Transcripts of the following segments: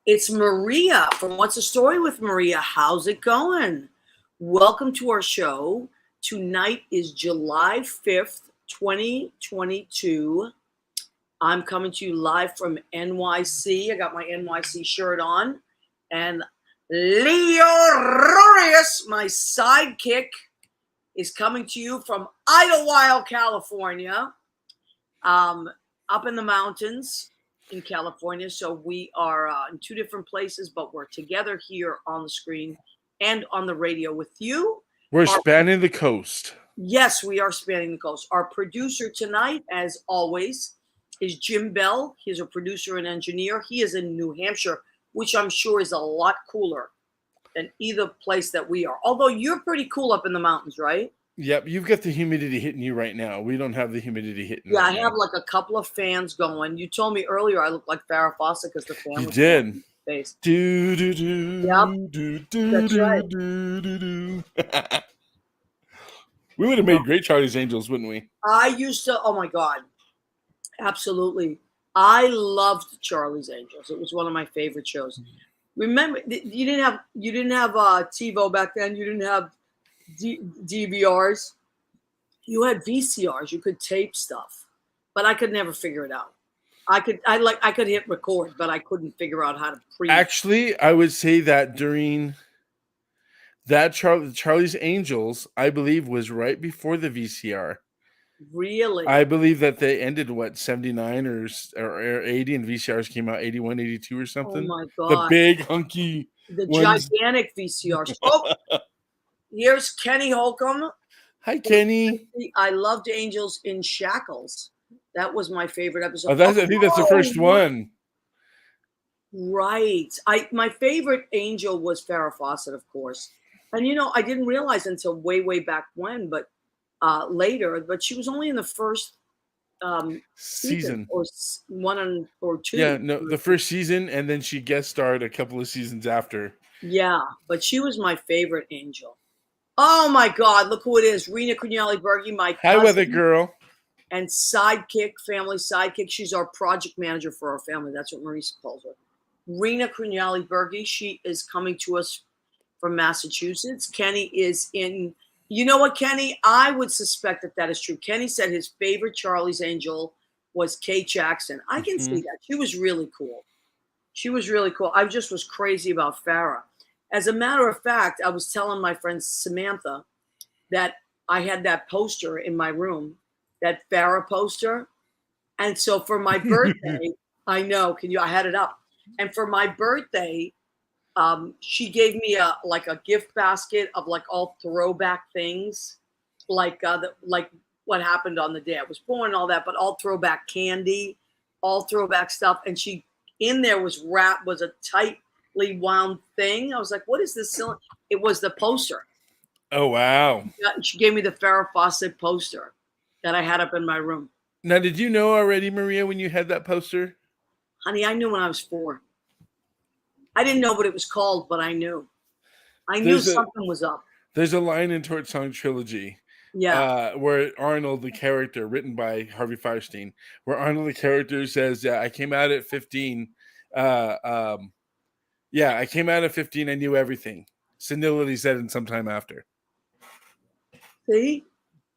It's Maria from What's the Story with Maria. How's it going? Welcome to our show. Tonight is July 5th, 2022. I'm coming to you live from NYC. I got my NYC shirt on. And Leo Rorius, my sidekick, is coming to you from Idlewild, California, up in the mountains in California. So we are in two different places, but we're together here on the screen and on the radio with you. We're spanning the coast. Yes, we are spanning the coast. Our producer tonight, as always, is Jim Bell. He's a producer and engineer. He is in New Hampshire, which I'm sure is a lot cooler than either place that we are. Although you're pretty cool up in the mountains, right? Yep, you've got the humidity hitting you right now. We don't have the humidity hitting. Yeah, right I have like a couple of fans going. You told me earlier I look like Farrah Fawcett because the fan. You did. Face. Do do do. Yep. Do do That's do right. do do do. We would have made great Charlie's Angels, wouldn't we? I used to. Oh my God, absolutely. I loved Charlie's Angels. It was one of my favorite shows. Remember, you didn't have TiVo back then. You didn't have DVRs. You had VCRs. You could tape stuff, but I could never figure it out. I could hit record, but I couldn't figure out how to pre. Actually, I would say that during that Charlie's Angels, I believe, was right before the VCR. Really? I believe that they ended, 79 or 80, and VCRs came out 81, 82 or something. Oh my God. The big, hunky the ones. Gigantic VCRs. Oh, here's Kenny Holcomb. Hi, Kenny. I loved Angels in Shackles. That was my favorite episode. I think that's the first one. Right. My favorite Angel was Farrah Fawcett, of course. And, I didn't realize until way back when, but later, but she was only in the first season. Or one or two. Yeah, no, the first season, and then she guest starred a couple of seasons after. Yeah, but she was my favorite Angel. Oh my God, look who it is. Rena Cugnali-Berge, my cousin. Hi, weather girl. And family sidekick. She's our project manager for our family. That's what Marisa calls her. Rena Cugnali-Berge. She is coming to us from Massachusetts. Kenny is in. You know what, Kenny? I would suspect that is true. Kenny said his favorite Charlie's Angel was Kate Jackson. I can see that. She was really cool. I just was crazy about Farrah. As a matter of fact, I was telling my friend Samantha that I had that poster in my room, that Farrah poster. And so for my birthday, I had it up. And for my birthday, she gave me a gift basket of all throwback things, like what happened on the day I was born, all that, but all throwback candy, all throwback stuff. And in there was a tightly wound thing. I was like, what is this? It was the poster. Oh, wow. She gave me the Farrah Fawcett poster that I had up in my room. Now, did you know already, Maria, when you had that poster? Honey, I knew when I was 4. I didn't know what it was called, but I knew. I knew something was up. There's a line in Torch Song Trilogy. Yeah. Where Arnold, the character, written by Harvey Fierstein, where Arnold, the character, says, I came out at 15. I came out at 15. I knew everything. Senility said it sometime after. See?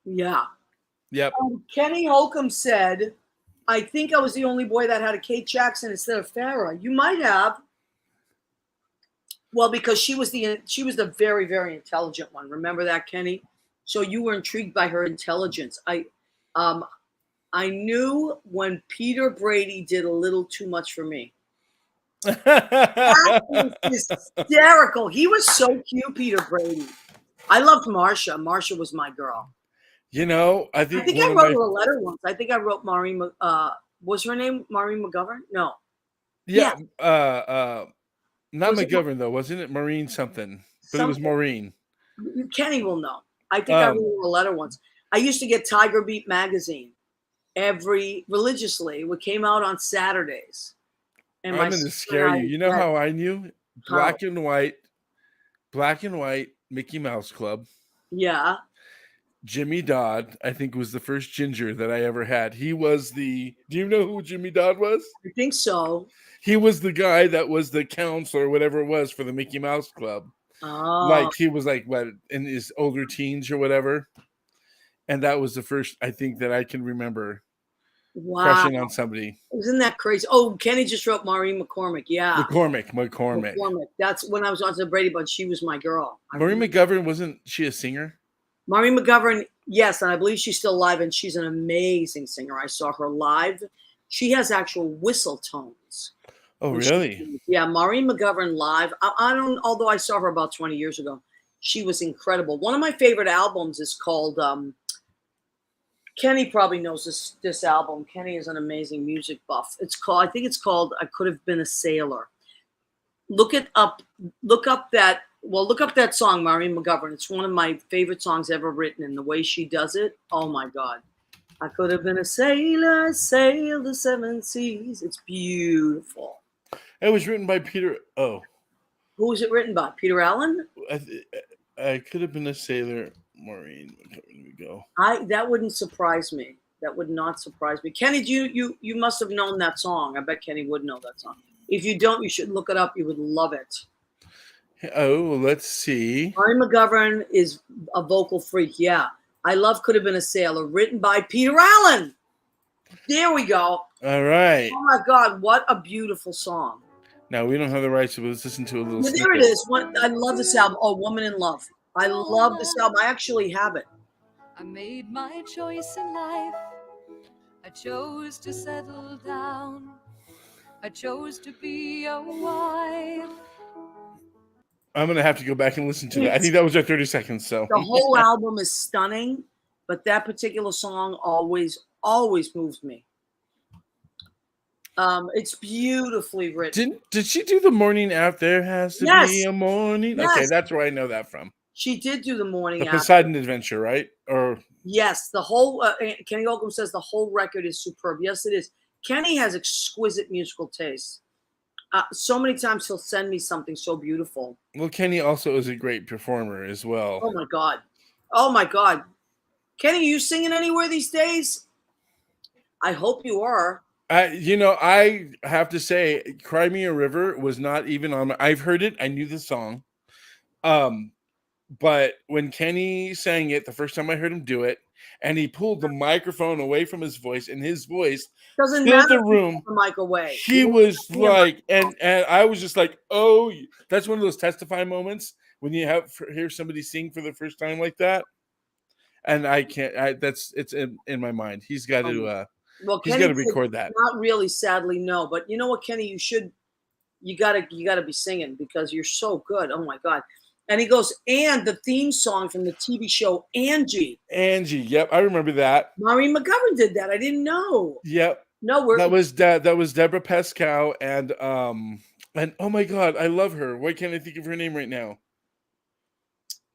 Yeah. Yep. Kenny Holcomb said, I think I was the only boy that had a Kate Jackson instead of Farrah. You might have. Well, because she was the very, very intelligent one. Remember that, Kenny? So you were intrigued by her intelligence. I knew when Peter Brady did a little too much for me. That was hysterical. He was so cute, Peter Brady. I loved Marsha. Marsha was my girl. I think I wrote her a letter once. I think I wrote Maureen. Was her name Maureen McGovern? No. Yeah. Not McGovern, though. Wasn't it Maureen something? But it was Maureen. Kenny will know. I think I wrote her a letter once. I used to get Tiger Beat magazine religiously. It came out on Saturdays. And I'm going to scare you. You know how I knew? Black and white Mickey Mouse Club. Yeah. Jimmy Dodd, I think, was the first ginger that I ever had. He was the. Do you know who Jimmy Dodd was? I think so. He was the guy that was the counselor, or whatever it was, for the Mickey Mouse Club. Oh, Like he was like what in his older teens or whatever, and that was the first I think that I can remember wow. crushing on somebody. Isn't that crazy? Oh, Kenny just wrote Maureen McCormick. Yeah. McCormick. McCormick. That's when I was on the Brady Bunch. She was my girl. Maureen McGovern, wasn't she a singer? Maureen McGovern, yes, and I believe she's still alive, and she's an amazing singer. I saw her live. She has actual whistle tones. Oh, really? Yeah, Maureen McGovern live. I don't, although I saw her about 20 years ago. She was incredible. One of my favorite albums is called Kenny probably knows this album. Kenny is an amazing music buff. I think it's called I Could Have Been a Sailor. Look up that song, Maureen McGovern. It's one of my favorite songs ever written, and the way she does it, oh my God. I could have been a sailor, sailed the seven seas. It's beautiful. It was written by Peter. Oh, who was it written by? Peter Allen? I could have been a sailor. Maureen, here we go. That wouldn't surprise me. That would not surprise me. Kenny, you must have known that song. I bet Kenny would know that song. If you don't, you should look it up. You would love it. Oh, let's see. Maureen McGovern is a vocal freak. Yeah. I love Could Have Been a Sailor, written by Peter Allen. There we go. All right. Oh my God, what a beautiful song. Now we don't have the rights, so let's listen to a little snippet. There it is. I love this album. Oh, Woman in Love. I love this album. I actually have it. I made my choice in life. I chose to settle down. I chose to be a wife. I'm going to have to go back and listen to that. I think that was our 30 seconds. So the whole album is stunning, but that particular song always moves me. It's beautifully written. Did she do The Morning After? There has to be a morning. Yes. Okay, that's where I know that from. She did do The Morning The After. Poseidon Adventure, right? Or yes, the whole Kenny Holcomb says the whole record is superb. Yes, it is. Kenny has exquisite musical taste. So many times he'll send me something so beautiful. Well, Kenny also is a great performer as well. Oh my God. Kenny, are you singing anywhere these days? I hope you are. I have to say, Cry Me a River was not even on I've heard it. I knew the song. But when Kenny sang it, the first time I heard him do it, and he pulled the microphone away from his voice, and his voice doesn't filled matter the room. the mic away. He was like, and I was just like, oh, that's one of those testify moments when you hear somebody sing for the first time like that. And I can't. It's in my mind. He's got to. He's got to record that. Not really, sadly, no. But you know what, Kenny, you gotta be singing because you're so good. Oh my God. And he goes, and the theme song from the TV show Angie. Angie, yep, I remember that. Maureen McGovern did that. I didn't know. Yep. No, that was Deborah Pascal and oh my God, I love her. Why can't I think of her name right now?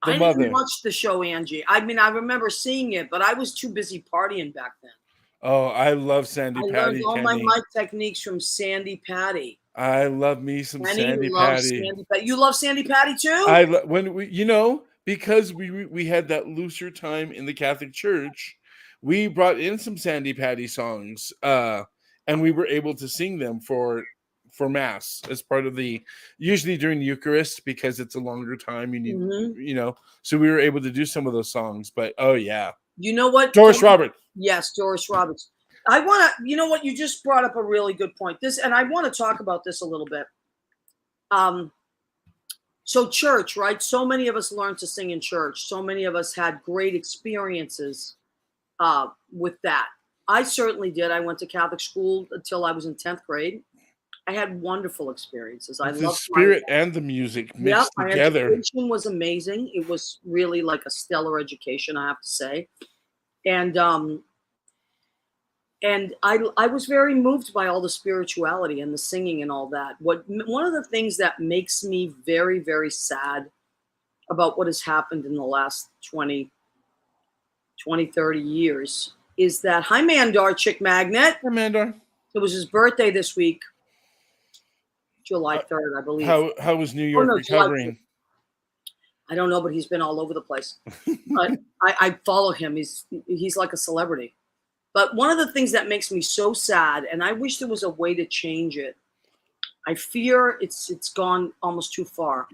I didn't watch the show Angie. I mean, I remember seeing it, but I was too busy partying back then. Oh, I love Sandy Patty. I learned all my mic techniques from Sandy Patty. I love me some Sandy Patty. You love Sandy Patty too? When we, because we had that looser time in the Catholic Church, we brought in some Sandy Patty songs, and we were able to sing them for Mass as part of usually during the Eucharist because it's a longer time. You need, so we were able to do some of those songs. But oh yeah, you know what? Doris Roberts. Yes, Doris Roberts. I want to, you know what? You just brought up a really good point. And I want to talk about this a little bit. So church, right? So many of us learned to sing in church. So many of us had great experiences with that. I certainly did. I went to Catholic school until I was in 10th grade. I had wonderful experiences. I loved the spirit and the music mixed together. My education was amazing. It was really like a stellar education, I have to say. And I was very moved by all the spirituality and the singing and all that. One of the things that makes me very, very sad about what has happened in the last 20, 30 years is that, hi, Mandar, Chick Magnet. Hi, Mandar. It was his birthday this week, July 3rd, I believe. How was New York recovering? I don't know, but he's been all over the place. But I follow him. He's like a celebrity. But one of the things that makes me so sad, and I wish there was a way to change it, I fear it's gone almost too far,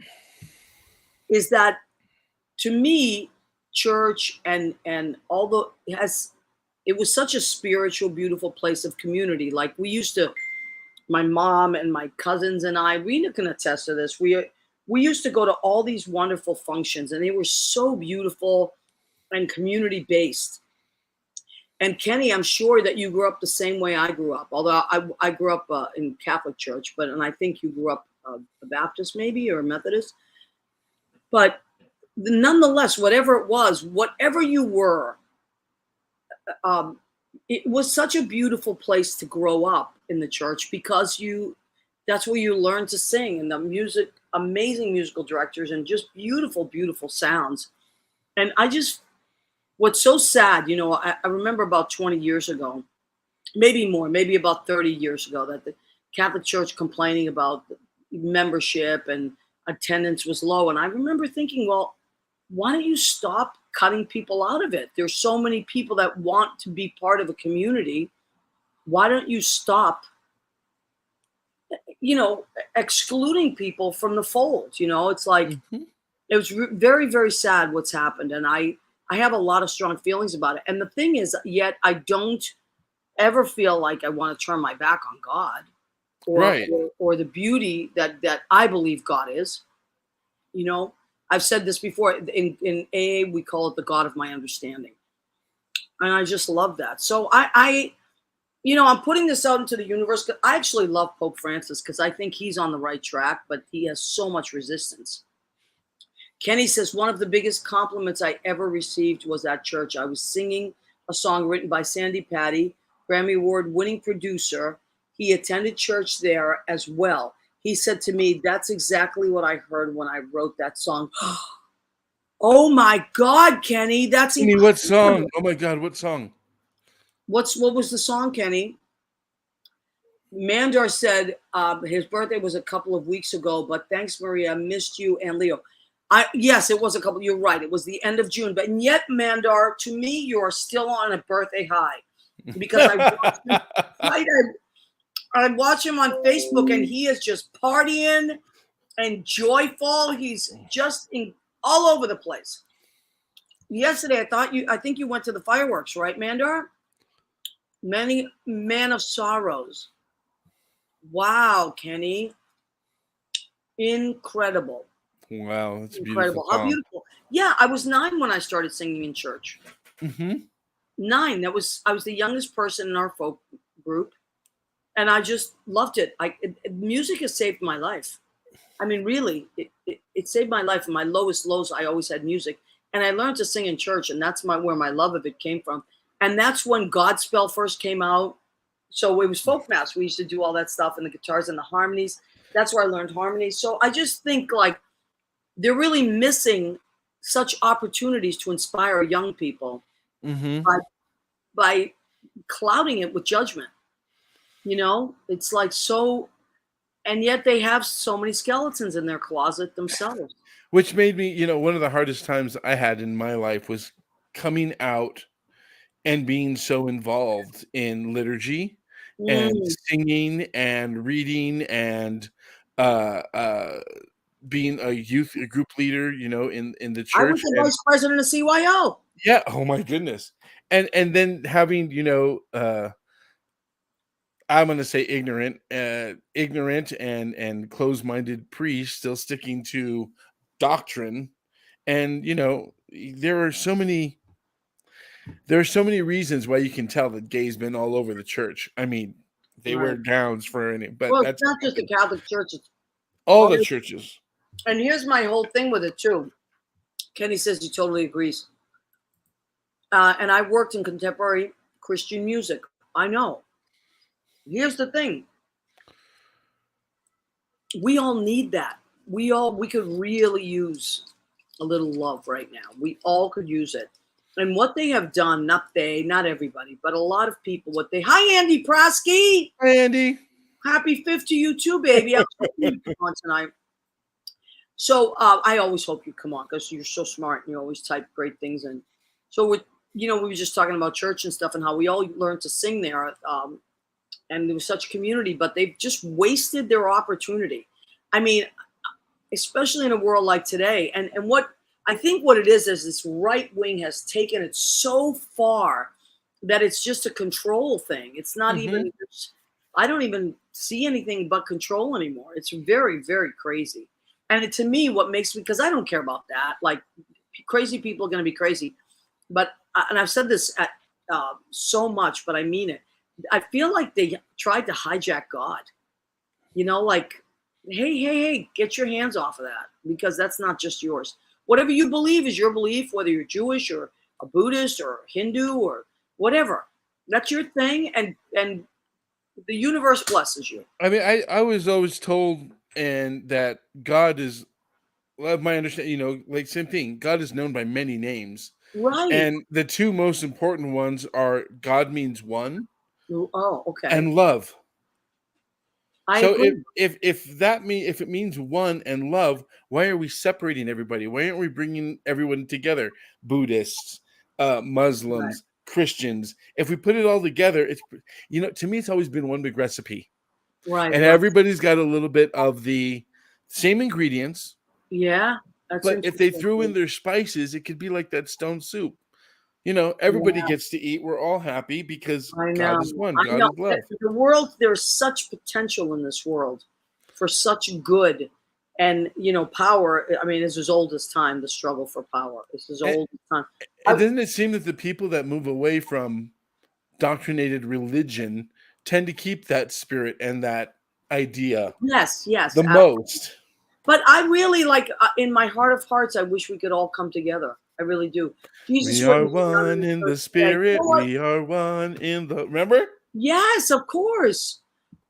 is that to me, church and although it was such a spiritual, beautiful place of community. Like we used to, my mom and my cousins and I, Rena can attest to this. We used to go to all these wonderful functions, and they were so beautiful and community based. And Kenny, I'm sure that you grew up the same way I grew up. Although I grew up in Catholic church, and I think you grew up a Baptist maybe or a Methodist. But nonetheless, whatever it was, whatever you were, it was such a beautiful place to grow up in the church because that's where you learn to sing, and the music, amazing musical directors, and just beautiful, beautiful sounds. And what's so sad, I remember about 20 years ago, maybe more, maybe about 30 years ago, that the Catholic Church complaining about membership and attendance was low. And I remember thinking, well, why don't you stop cutting people out of it? There's so many people that want to be part of a community. Why don't you stop, excluding people from the fold? It's like, It was very, very sad what's happened. And I have a lot of strong feelings about it. And the thing is, yet I don't ever feel like I want to turn my back on God or the beauty that I believe God is. I've said this before. In AA, we call it the God of my understanding. And I just love that. So I'm putting this out into the universe. I actually love Pope Francis because I think he's on the right track, but he has so much resistance. Kenny says, one of the biggest compliments I ever received was at church. I was singing a song written by Sandy Patty, Grammy Award winning producer. He attended church there as well. He said to me, that's exactly what I heard when I wrote that song. Oh my God, Kenny, that's incredible. What song? Oh my God, what song? What was the song, Kenny? Mandar said his birthday was a couple of weeks ago, but thanks, Maria, missed you and Leo. Yes, it was a couple. You're right. It was the end of June, but yet, Mandar, to me, you are still on a birthday high because I watch him on Facebook, and he is just partying and joyful. He's just all over the place. Yesterday, I think you went to the fireworks, right, Mandar? Man of Sorrows. Wow, Kenny. Incredible. Wow, that's incredible. Beautiful. How beautiful. Yeah, I was 9 when I started singing in church. 9. I was the youngest person in our folk group, and I just loved it. Music has saved my life. I mean, really, it saved my life. In my lowest lows, I always had music, and I learned to sing in church, and that's where my love of it came from. And that's when Godspell first came out. So it was folk mass. We used to do all that stuff, and the guitars and the harmonies. That's where I learned harmonies. So I just think they're really missing such opportunities to inspire young people by clouding it with judgment. It's like so, and yet they have so many skeletons in their closet themselves. Which made me, one of the hardest times I had in my life was coming out and being so involved in liturgy and singing and reading and being a group leader, in the church. I was the vice president of CYO. Yeah. Oh my goodness. And then having, I'm going to say ignorant and closed-minded priests still sticking to doctrine. And, there are so many reasons why you can tell that gay's been all over the church. I mean, they wear gowns for any, but well, that's it's not just the Catholic Church. It's all the churches. And here's my whole thing with it too. Kenny says he totally agrees. And I worked in contemporary Christian music. I know. Here's the thing. We all need that. We could really use a little love right now. We all could use it. And what they have done, not everybody, but a lot of people, hi, Andy Prosky. Hi, Andy. Happy 5th to you too, baby. I'm on tonight. So I always hope you come on because you're so smart and you always type great things. And so we were just talking about church and stuff and how we all learned to sing there. And there was such community, but they've just wasted their opportunity. I mean, especially in a world like today. And what I think what it is this right wing has taken it so far that it's just a control thing. It's not even, I don't even see anything but control anymore. It's very, very crazy. And to me, what makes me, because I don't care about that, like crazy people are going to be crazy. But, and I've said this at so much, but I mean it. I feel like they tried to hijack God, like, hey, get your hands off of that because that's not just yours. Whatever you believe is your belief, whether you're Jewish or a Buddhist or Hindu or whatever. That's your thing, and the universe blesses you. I mean, I was always told and that God is, well, my understanding, like same thing. God is known by many names. Right. And the two most important ones are God means one. Oh, okay. And love. I so agree. if it means one and love, why are we separating everybody? Why aren't we bringing everyone together? Buddhists, Muslims, Christians. If we put it all together, it's to me it's always been one big recipe. Right. And everybody's got a little bit of the same ingredients. Yeah. But if they threw in their spices, it could be like that stone soup. Everybody gets to eat. We're all happy because God is one. God is love. The world, there's such potential in this world for such good and, power. I mean, it's as old as time, the struggle for power. It's as old as time. And doesn't it seem that the people that move away from doctrinated religion tend to keep that spirit and that idea? Yes. The most. But I really in my heart of hearts, I wish we could all come together. I really do. Jesus, we are one in the spirit. We are one in the. Remember? Yes, of course.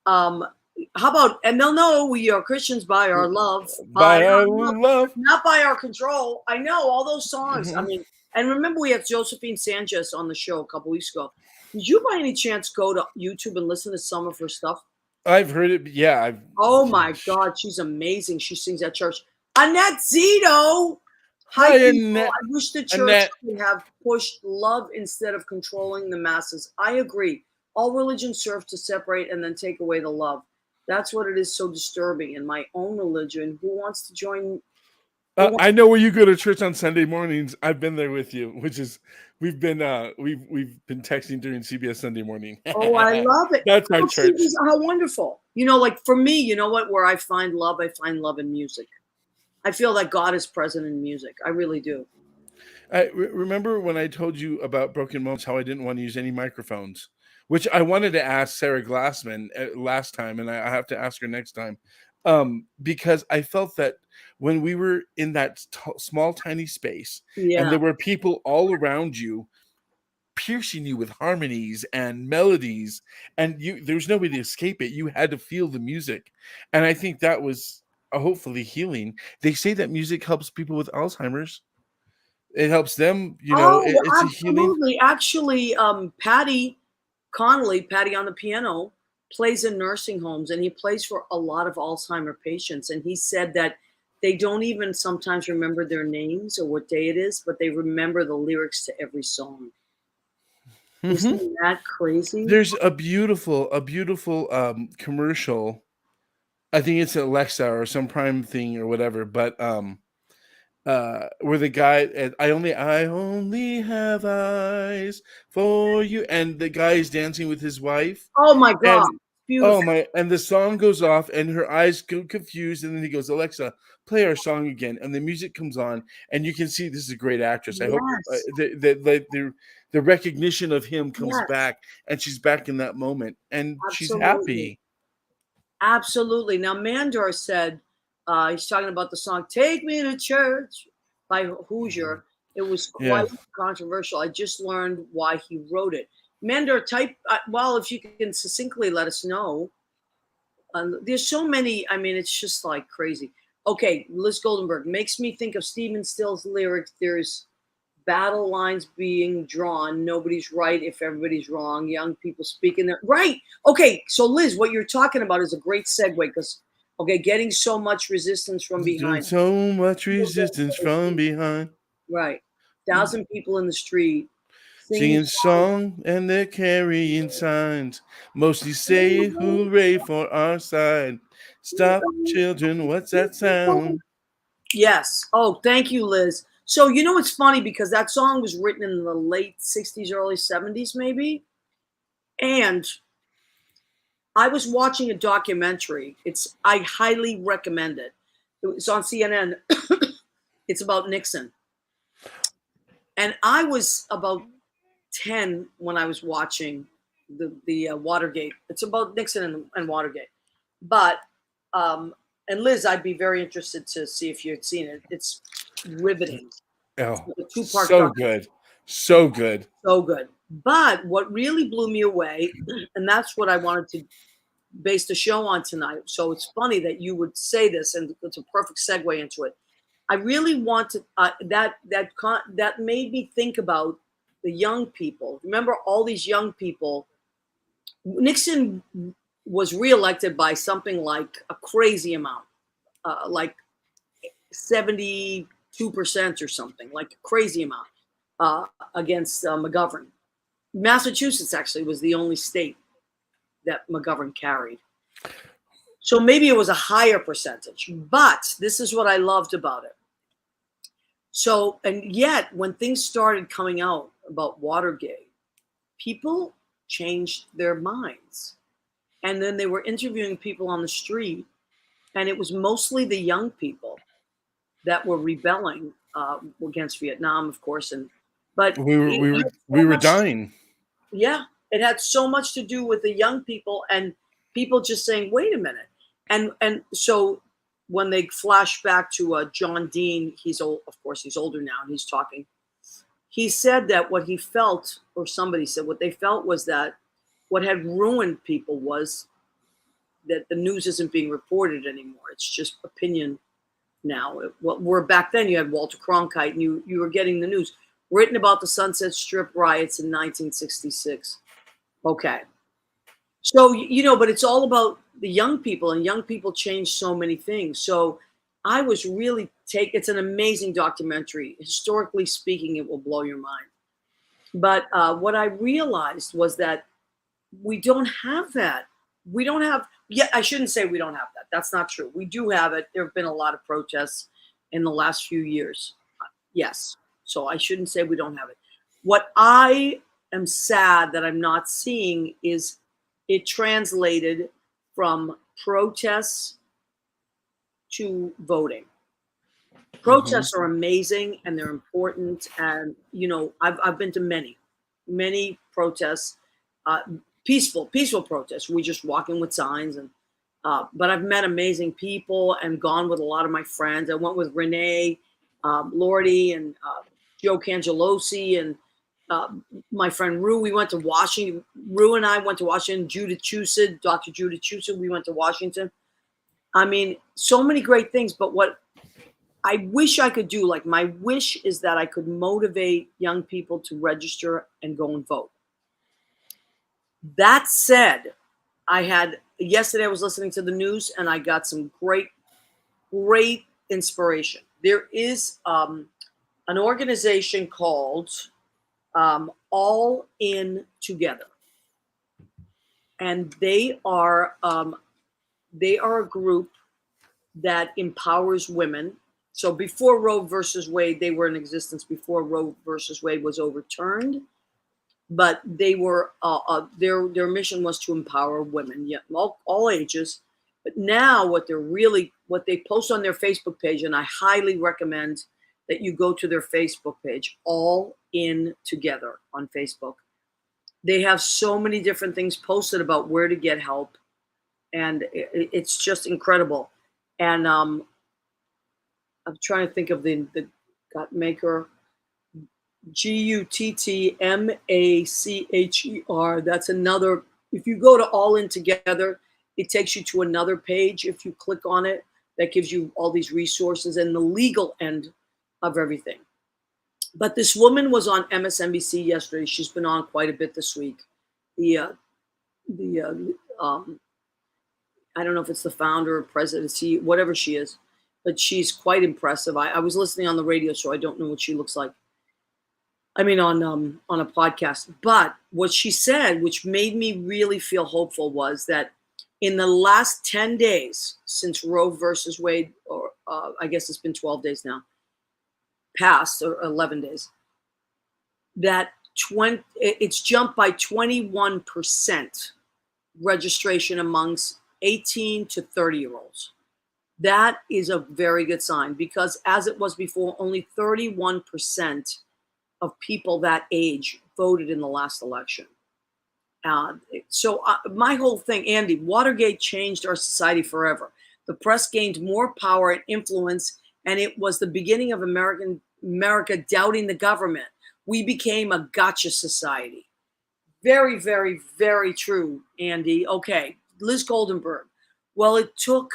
How about, and they'll know we are Christians by our love. By our love. Not by our control. I know all those songs. I mean, and remember we had Josephine Sanchez on the show a couple weeks ago. Did you by any chance go to YouTube and listen to some of her stuff? I've heard it. Yeah. Oh my God, she's amazing. She sings at church. Annette Zito. Hi, Annette. I wish the church would have pushed love instead of controlling the masses. I agree. All religions serve to separate and then take away the love. That's what it is so disturbing. In my own religion, who wants to join? I know where you go to church on Sunday mornings. I've been there with you, which is we've been texting during CBS Sunday morning. Oh, I love it. That's our church. How wonderful. Like for me, you know what? Where I find love in music. I feel that God is present in music. I really do. I remember when I told you about Broken Moments, how I didn't want to use any microphones, which I wanted to ask Sarah Glassman last time, and I have to ask her next time, because I felt that when we were in that small, tiny space, and there were people all around you, piercing you with harmonies and melodies, and there was no way to escape it. You had to feel the music, and I think that was hopefully healing. They say that music helps people with Alzheimer's. It helps them, it's absolutely. A healing. Actually, Patty Connolly, Patty on the piano, plays in nursing homes, and he plays for a lot of Alzheimer patients. And he said that they don't even sometimes remember their names or what day it is, but they remember the lyrics to every song. Isn't that crazy? There's a beautiful commercial. I think it's Alexa or some Prime thing or whatever, but where the guy, I only have eyes for you, and the guy is dancing with his wife. Oh my God. Beautiful. And the song goes off and her eyes go confused, and then he goes, Alexa, play our song again, and the music comes on, and you can see this is a great actress. I hope the recognition of him comes back, and she's back in that moment, and she's happy. Absolutely. Now, Mandor said, he's talking about the song "Take Me to Church" by Hoosier. It was quite controversial. I just learned why he wrote it. Mandor, if you can succinctly let us know. There's so many. I mean, it's just like crazy. Okay, Liz Goldenberg makes me think of Stephen Still's lyrics. There's battle lines being drawn. Nobody's right if everybody's wrong. Young people speaking their right. Okay, so Liz, what you're talking about is a great segue because Okay, getting so much resistance from behind. So much resistance from behind. Right. 1,000 people in the street Singing songs. song and they're carrying signs. Mostly say hooray for our side. Stop, children, what's that sound? Yes. Oh, thank you, Liz. So, you know, it's funny because that song was written in the late 60s, early 70s, maybe. And I was watching a documentary. I highly recommend it. It's on CNN. It's about Nixon. And I was about 10 when I was watching the Watergate. It's about Nixon and Watergate. But and Liz, I'd be very interested to see if you had seen it. It's riveting. It's Oh, like a two-part so documentary. good. So good. So good. But what really blew me away, and that's what I wanted to base the show on tonight. So it's funny that you would say this, and it's a perfect segue into it. I really wanted that made me think about the young people. Remember all these young people. Nixon was reelected by something like a crazy amount, like 72% or something, like a crazy amount against McGovern. Massachusetts actually was the only state that McGovern carried. So maybe it was a higher percentage, but this is what I loved about it. So, and yet when things started coming out about Watergate, people changed their minds. And then they were interviewing people on the street, and it was mostly the young people that were rebelling against Vietnam, of course. But We were dying. Yeah, it had so much to do with the young people and people just saying, "Wait a minute," and so when they flash back to John Dean, he's old, of course, he's older now, and he's talking. He said that what he felt, or somebody said what they felt, was that what had ruined people was that the news isn't being reported anymore. It's just opinion now. Where back then you had Walter Cronkite and you were getting the news written about the Sunset Strip riots in 1966. Okay. So, you know, but it's all about the young people, and young people change so many things. So I was really it's an amazing documentary. Historically speaking, it will blow your mind. But what I realized was that we don't have that. We don't have, I shouldn't say we don't have that. That's not true. We do have it. There have been a lot of protests in the last few years. Yes. So I shouldn't say we don't have it. What I am sad that I'm not seeing is it translated from protests to voting. Protests are amazing and they're important. And, you know, I've been to many protests, peaceful protests. We just walk in with signs but I've met amazing people and gone with a lot of my friends. I went with Renee Lordy and Joe Cangelosi and my friend Rue. We went to Washington. Rue and I went to Washington. Judith Chusett, Dr. Judith Chusett. We went to Washington. I mean, so many great things. But what I wish I could do, like my wish is that I could motivate young people to register and go and vote. That said, yesterday I was listening to the news and I got some great inspiration. There is an organization called All In Together, and they are a group that empowers women. So before Roe versus Wade, they were in existence before Roe versus Wade was overturned. But they were their mission was to empower women, all ages. But now what they post on their Facebook page, and I highly recommend that you go to their Facebook page, All In Together on Facebook. They have so many different things posted about where to get help, and it's just incredible. And I'm trying to think of the Guttmacher. Guttmacher. That's another. If you go to All In Together, it takes you to another page. If you click on it, that gives you all these resources and the legal end of everything. But this woman was on MSNBC yesterday. She's been on quite a bit this week. I don't know if it's the founder or president, whatever she is, but she's quite impressive. I was listening on the radio, so I don't know what she looks like. I mean, on a podcast. But what she said, which made me really feel hopeful, was that in the last 10 days since Roe versus Wade, or I guess it's been 12 days now, passed, or 11 days, that it's jumped by 21% registration amongst 18 to 30-year-olds. That is a very good sign, because as it was before, only 31% of people that age voted in the last election. So my whole thing, Andy, Watergate changed our society forever. The press gained more power and influence, and it was the beginning of America doubting the government. We became a gotcha society. Very, very, very true, Andy. Okay, Liz Goldenberg. Well, it took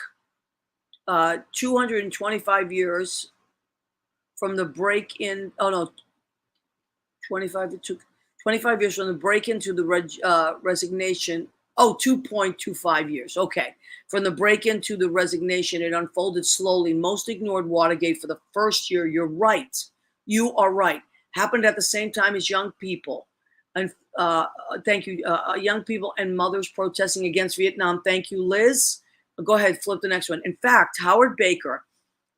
225 years from the break-in. Oh no, 25. It took 25 years from the break-in to the resignation. Oh, 2.25 years. Okay, from the break-in to the resignation, it unfolded slowly. Most ignored Watergate for the first year. You're right. You are right. Happened at the same time as young people. And thank you, young people and mothers protesting against Vietnam. Thank you, Liz. Go ahead, flip the next one. In fact, Howard Baker,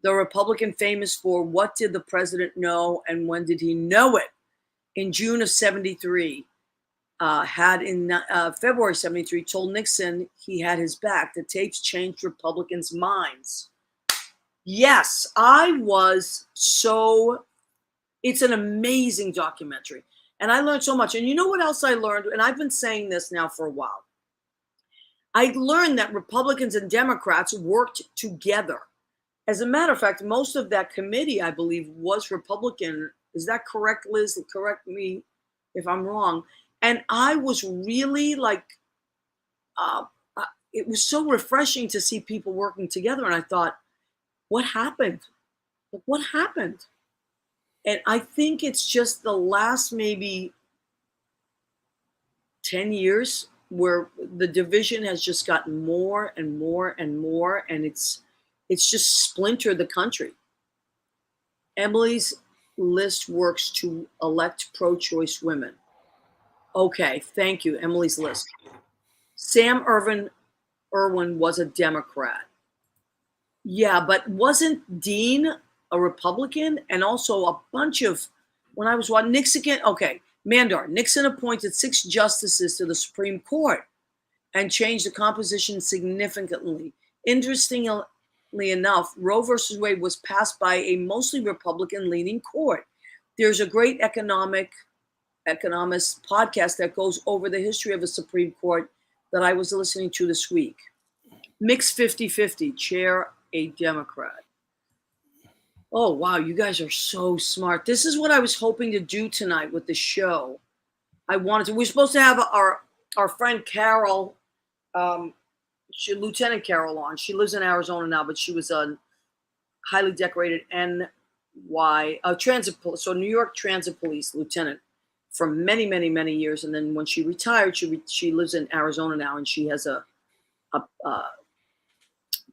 the Republican famous for what did the president know and when did he know it? In June of 73, had in February 73, told Nixon he had his back. The tapes changed Republicans' minds. Yes, I was so, it's an amazing documentary. And I learned so much. And you know what else I learned? And I've been saying this now for a while. I learned that Republicans and Democrats worked together. As a matter of fact, most of that committee, I believe, was Republican. Is that correct, Liz? Correct me if I'm wrong. And I was really like, it was so refreshing to see people working together. And I thought, what happened? Like, what happened? And I think it's just the last maybe 10 years where the division has just gotten more and more and more, and it's just splintered the country. Emily's List works to elect pro-choice women. Okay, thank you, Emily's List. Sam Irwin was a Democrat. Yeah, but wasn't Dean a Republican? And also a bunch of, when I was watching Nixon, okay, Mandar, Nixon appointed 6 justices to the Supreme Court and changed the composition significantly. Interestingly enough, Roe versus Wade was passed by a mostly Republican-leaning court. There's a great economist podcast that goes over the history of the Supreme Court that I was listening to this week. Mixed 50-50, chair a Democrat. Oh, wow, you guys are so smart. This is what I was hoping to do tonight with the show. We're supposed to have our friend Carol, Lieutenant Carol on. She lives in Arizona now, but she was a highly decorated transit police, so New York Transit Police lieutenant for many, many, many years. And then when she retired, she lives in Arizona now, and she has a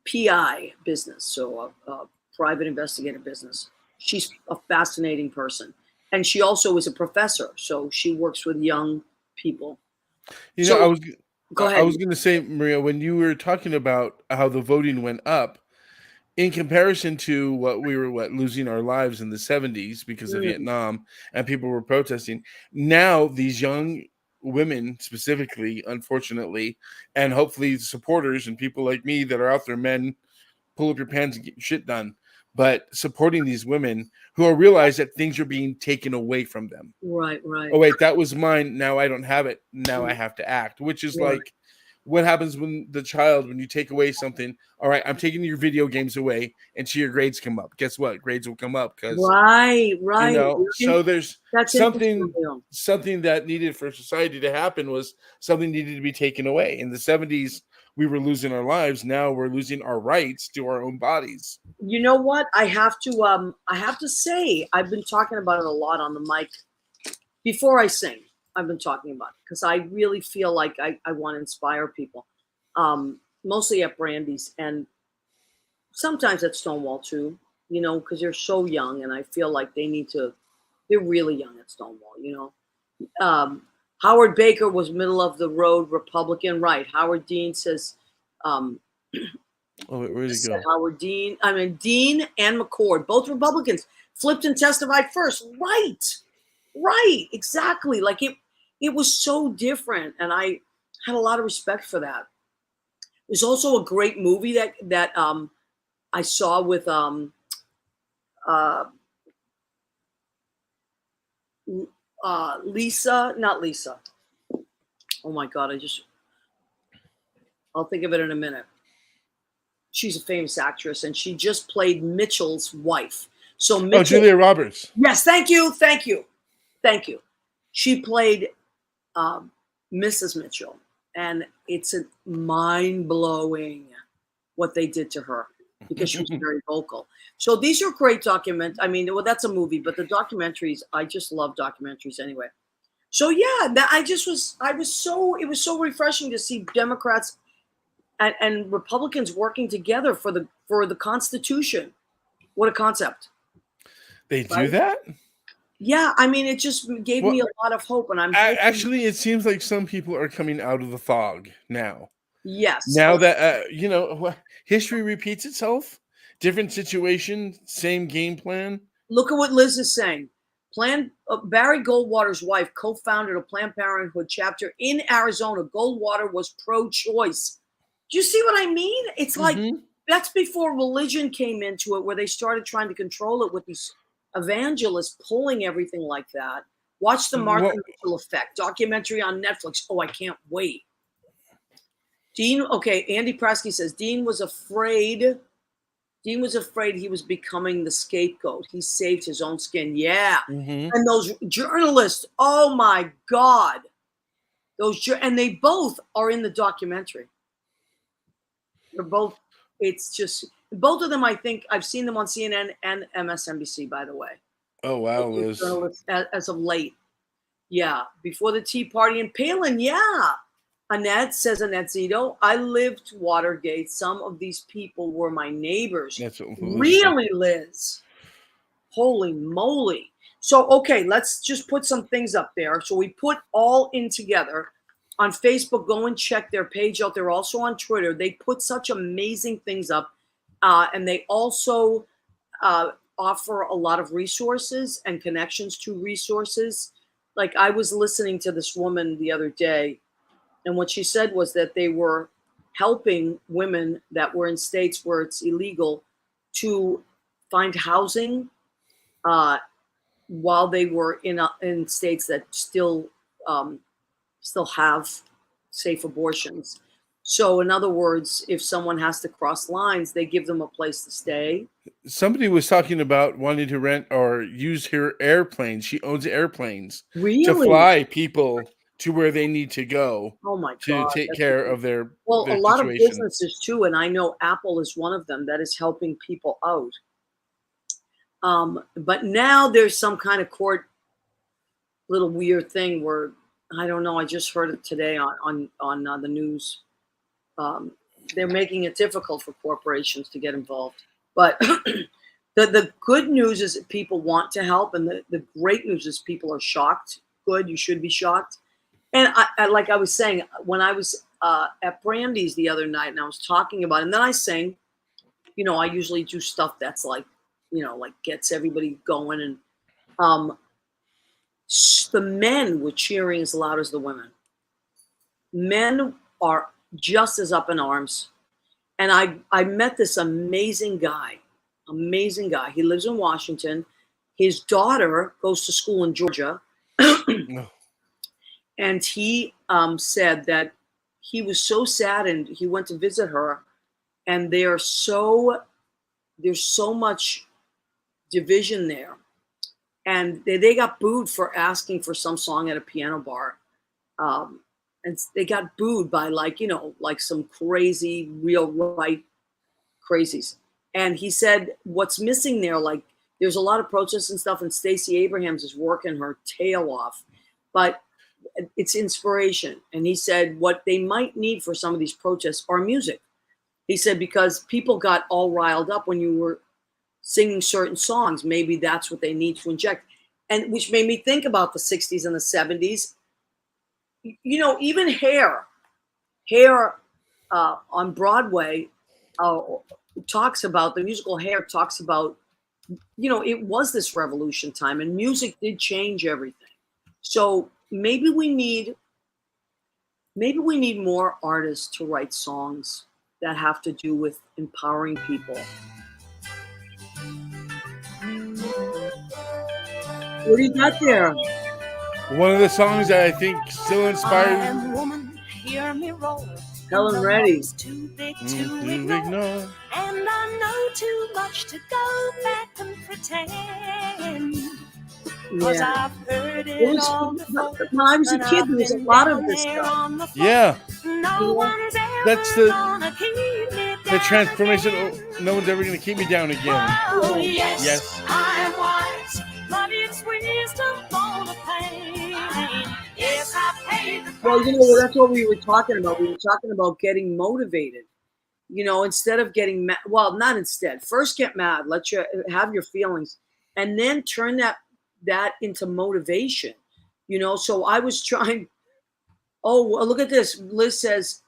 PI business, so a private investigative business. She's a fascinating person. And she also is a professor, so she works with young people. You know, go ahead. I was going to say, Maria, when you were talking about how the voting went up, in comparison to what we were losing our lives in the 70s because of Vietnam and people were protesting, now these young women specifically, unfortunately, and hopefully supporters and people like me that are out there, men, pull up your pants and get shit done, but supporting these women who are realize that things are being taken away from them. Right. Oh, wait, that was mine. Now I don't have it. Now I have to act, which is like what happens when you take away something. All right, I'm taking your video games away until your grades come up. Guess what? Grades will come up because right. You know, so there's something that needed for society to happen was something needed to be taken away. In the 70s, we were losing our lives. Now we're losing our rights to our own bodies. You know what? I have to say, I've been talking about it a lot on the mic before I sing. I've been talking about it because I really feel like I want to inspire people. mostly at Brandy's and sometimes at Stonewall too, you know, because they're so young and I feel like they're really young at Stonewall, you know. Howard Baker was middle of the road Republican, right? Howard Dean says, um, Oh, where did he go? Dean and McCord, both Republicans, flipped and testified first. Right, exactly. Like it was so different, and I had a lot of respect for that. There's also a great movie that I saw with uh, not Lisa. Oh my God, I'll think of it in a minute. She's a famous actress, and she just played Mitchell's wife. So Mitchell, Oh, Julia Roberts. yes, thank you. She played Mrs. Mitchell, and it's a mind-blowing what they did to her because she was very vocal. So these are great documents. I mean, well, that's a movie, but the documentaries, I just love documentaries anyway. So yeah, it was so refreshing to see Democrats and Republicans working together for the Constitution. What a concept. They do Right? that? Yeah, I mean, it just gave me a lot of hope, and I'm hoping, Actually, it seems like some people are coming out of the fog now. yes. Now that history repeats itself, different situation, same game plan. Look at what Liz is saying. Barry Goldwater's wife co-founded a Planned Parenthood chapter in Arizona. Goldwater was pro-choice. Do you see what I mean? It's like that's before religion came into it, where they started trying to control it with these evangelists pulling everything like that. Watch the Martha Mitchell Effect documentary on Netflix. Oh, I can't wait. Andy Prasky says Dean was afraid he was becoming the scapegoat. He saved his own skin. Yeah. And those journalists, oh my God. And they both are in the documentary. They're both, it's just, both of them, I think, I've seen them on CNN and MSNBC, by the way. Oh, wow, Liz. As of late. Yeah. Before the Tea Party and Palin, yeah. Annette Zito, I lived Watergate. Some of these people were my neighbors. Really, Liz? Holy moly. So, okay, let's just put some things up there. So we put all in together. On Facebook, go and check their page out. They're also on Twitter. They put such amazing things up. And they also offer a lot of resources and connections to resources. Like I was listening to this woman the other day, and what she said was that they were helping women that were in states where it's illegal to find housing while they were in states that still have safe abortions. So in other words, if someone has to cross lines, they give them a place to stay. Somebody was talking about wanting to rent or use her airplanes. She owns airplanes to fly people to where they need to go. Oh my God, to take care of their a lot of businesses too, and I know Apple is one of them that is helping people out. But now there's some kind of court little weird thing where I don't know. I just heard it today on the news. They're making it difficult for corporations to get involved. But the good news is that people want to help, and the great news is people are shocked. Good, you should be shocked. And I like I was saying, when I was at Brandy's the other night and I was talking about it, and then I sang, I usually do stuff that's like, like gets everybody going. And the men were cheering as loud as the women. Men are just as up in arms. And I met this amazing guy. He lives in Washington. His daughter goes to school in Georgia. And he said that he was so sad, and he went to visit her, and there's so much division there. And they got booed for asking for some song at a piano bar. And they got booed by like some crazy, real right crazies. And he said, what's missing there, like there's a lot of protests and stuff, and Stacey Abrams is working her tail off, but it's inspiration. And he said what they might need for some of these protests are music. He said, because people got all riled up when you were singing certain songs. Maybe that's what they need to inject. And which made me think about the 60s and the 70s. You know, even Hair on Broadway talks about, the musical Hair talks about, you know, it was this revolution time and music did change everything. So maybe we need more artists to write songs that have to do with empowering people. What do you got there? One of the songs that I think still inspired Woman, hear me roll. Helen Reddy. Too big to to ignore. ignore. And I know too much to go back and pretend. Cause Yeah. I've heard It it was, all before. when I was a and kid, I've there was a been lot of down this there stuff. on the floor. Yeah, No one's ever that's the gonna keep me the down transformation. again. Oh, no one's ever going to keep me down again. Oh, yes, Yes. I am wise, but it's wisdom for the pain. Yes, I paid the price. Well, you know, that's what we were talking about. We were talking about getting motivated. You know, instead of getting mad, well, not instead. First, get mad. Let you have your feelings, and then turn that into motivation. You know, so I was trying. Oh, well, look at this. Liz says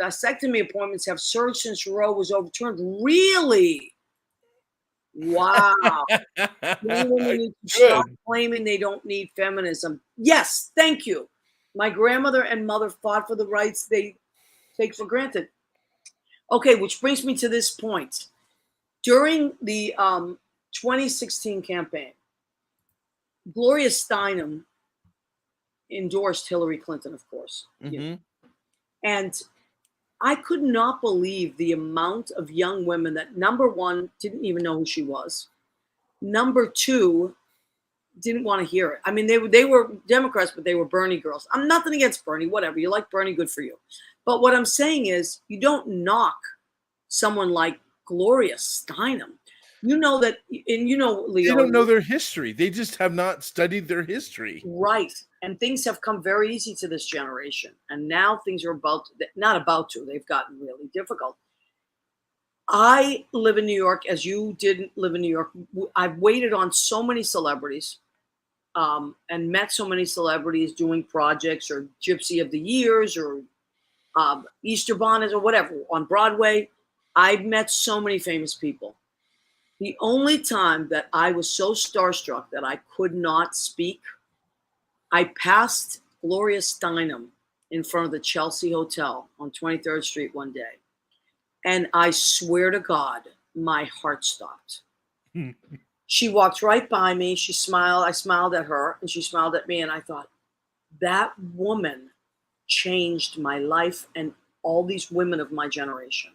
vasectomy appointments have surged since Roe was overturned. Really? Wow. Young women need to stop Good. claiming they don't need feminism. Yes, thank you. My grandmother and mother fought for the rights they take for granted. Okay, which brings me to this point. During the 2016 campaign, Gloria Steinem endorsed Hillary Clinton, of course. Mhm. And I could not believe the amount of young women that, number one, didn't even know who she was. Number two, didn't want to hear it. I mean, they were Democrats, but they were Bernie girls. I'm nothing against Bernie, whatever. You like Bernie, good for you. But what I'm saying is, you don't knock someone like Gloria Steinem. You know that, and you know, They Leo. don't know their history. They just have not studied their history. Right. And things have come very easy to this generation. And now things are not about to, they've gotten really difficult. I live in New York, as you didn't live in New York. I've waited on so many celebrities and met so many celebrities doing projects or Gypsy of the Years or Easter Bonnets or whatever on Broadway. I've met so many famous people. The only time that I was so starstruck that I could not speak, I passed Gloria Steinem in front of the Chelsea Hotel on 23rd Street one day. And I swear to God, my heart stopped. She walked right by me. She smiled. I smiled at her and she smiled at me. And I thought, that woman changed my life and all these women of my generation.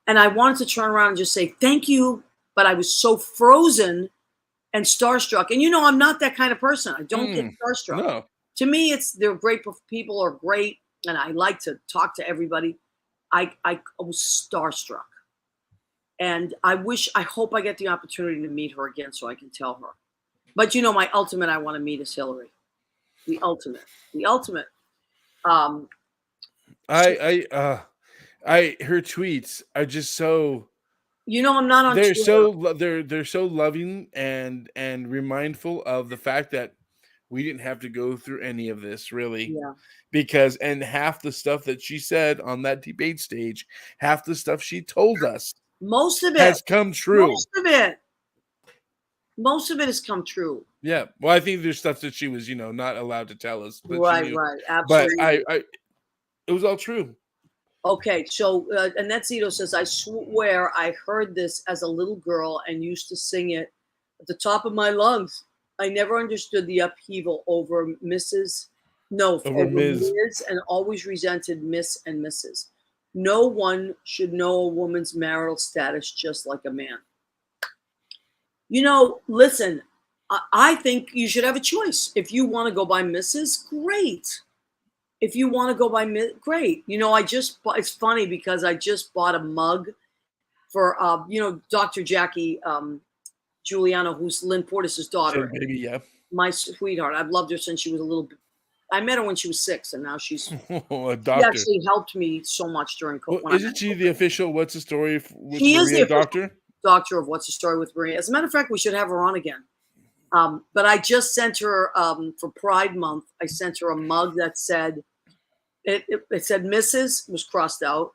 And I wanted to turn around and just say, thank you. But I was so frozen and starstruck. And you know, I'm not that kind of person. I don't get starstruck. No. To me, they're great people are great. And I like to talk to everybody. I was starstruck. And I hope I get the opportunity to meet her again so I can tell her. But you know, my ultimate I want to meet is Hillary. The ultimate. Her tweets are just so, you know, I'm not on they're Twitter. they're so loving and remindful of the fact that we didn't have to go through any of this, really. Yeah. Because half the stuff that she said on that debate stage, half the stuff she told us, Most of it has come true. Most of it has come true. Yeah. Well, I think there's stuff that she was, not allowed to tell us. But Right. Absolutely. But it was all true. Okay, so Annette Zito says, I swear I heard this as a little girl and used to sing it at the top of my lungs. I never understood the upheaval over Ms. and always resented Miss and Mrs. No one should know a woman's marital status just like a man. You know, listen, I think you should have a choice. If you want to go by Mrs., great. If you want to go by great. You know, it's funny because I just bought a mug for, Dr. Jackie Giuliano, who's Lynn Portis's daughter. Maybe, yeah. My sweetheart. I've loved her since she was a little I met her when she was 6, and now she's A she doctor. actually helped me so much during Well, COVID. isn't she the official What's the Story with She is the Maria official doctor? doctor of What's the Story with Maria. As a matter of fact, we should have her on again. But I just sent her for Pride Month. I sent her a mug that said it said Mrs. was crossed out,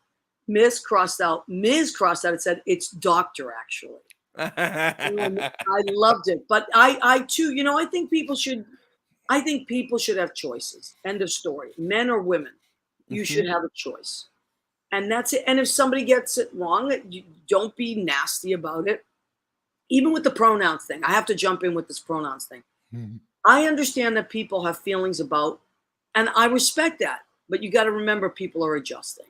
Miss crossed out, Ms. crossed out. It said it's doctor actually. And I loved it. But I too, I think people should have choices. End of story. Men or women, you should have a choice. And that's it. And if somebody gets it wrong, you don't be nasty about it. Even with the pronouns thing, I have to jump in with this pronouns thing. I understand that people have feelings about, and I respect that, but you got to remember people are adjusting.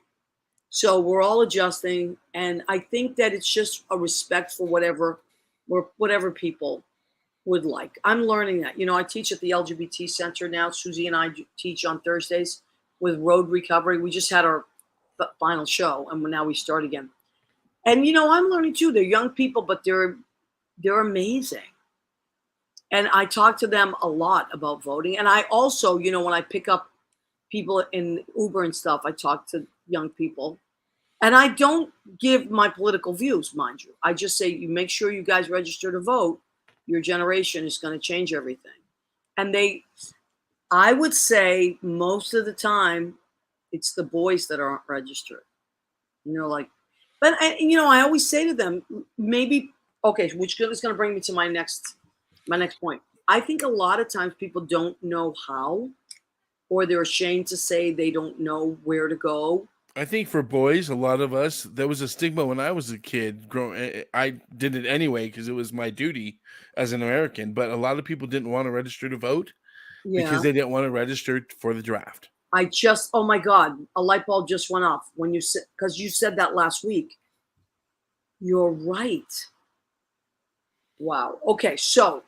So we're all adjusting. And I think that it's just a respect for whatever people would like. I'm learning that. I teach at the LGBT Center now. Susie and I teach on Thursdays with Road Recovery. We just had our final show, and now we start again. And I'm learning too. They're young people, but they're amazing. And I talk to them a lot about voting. And I also, when I pick up people in Uber and stuff, I talk to young people. And I don't give my political views, mind you. I just say, you make sure you guys register to vote. Your generation is going to change everything. And I would say most of the time, it's the boys that aren't registered. But I always say to them, maybe, okay, which is going to bring me to my next point. I think a lot of times people don't know how, or they're ashamed to say they don't know where to go. I think for boys, a lot of us, there was a stigma when I was a kid. I did it anyway because it was my duty as an American. But a lot of people didn't want to register to vote because they didn't want to register for the draft. Oh my God, a light bulb just went off when you said, because you said that last week. You're right. Wow. Okay, so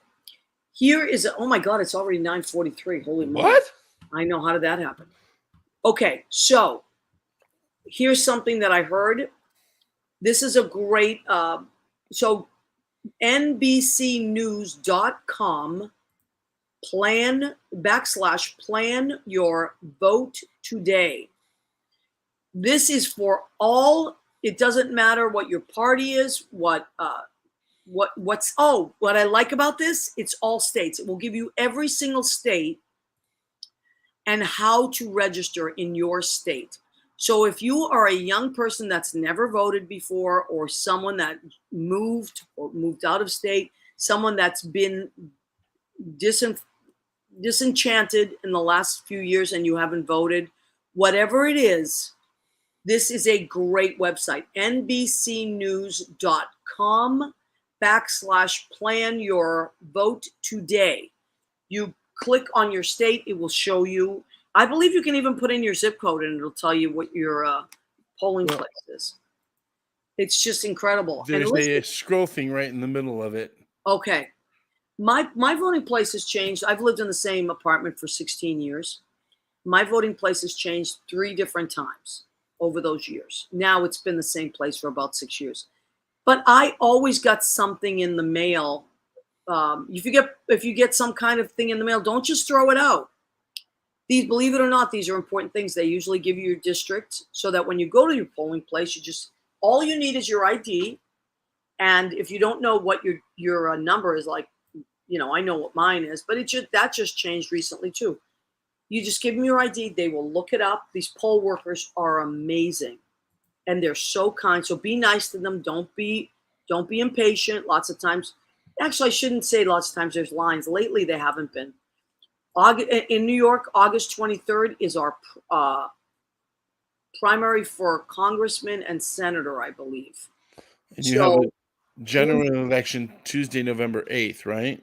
here is, oh my God, it's already 9:43. Holy moly. What? I know. How did that happen? Okay, so here's something that I heard. This is a great, so NBCnews.com plan your vote today. This is for all. It doesn't matter what your party is, what I like about this, it's all states. It will give you every single state and how to register in your state. So if you are a young person that's never voted before, or someone that moved out of state, someone that's been disenchanted in the last few years and you haven't voted, whatever it is, this is a great website, NBCnews.com /plan your vote today. You click on your state, it will show you. I believe you can even put in your zip code and it'll tell you what your polling place is. It's just incredible. There's a scroll thing right in the middle of it. Okay. My voting place has changed. I've lived in the same apartment for 16 years. My voting place has changed 3 different times over those years. Now it's been the same place for about 6 years. But I always got something in the mail. If you get some kind of thing in the mail, don't just throw it out. Believe it or not, these are important things. They usually give you your district so that when you go to your polling place, all you need is your ID. And if you don't know what your number is, like, I know what mine is, but that just changed recently too. You just give them your ID. They will look it up. These poll workers are amazing. And they're so kind. So be nice to them. Don't be impatient. Lots of times, actually, I shouldn't say lots of times there's lines. Lately, they haven't been. In New York, August 23rd is our primary for congressman and senator, I believe. And you have a general election Tuesday, November 8th, right?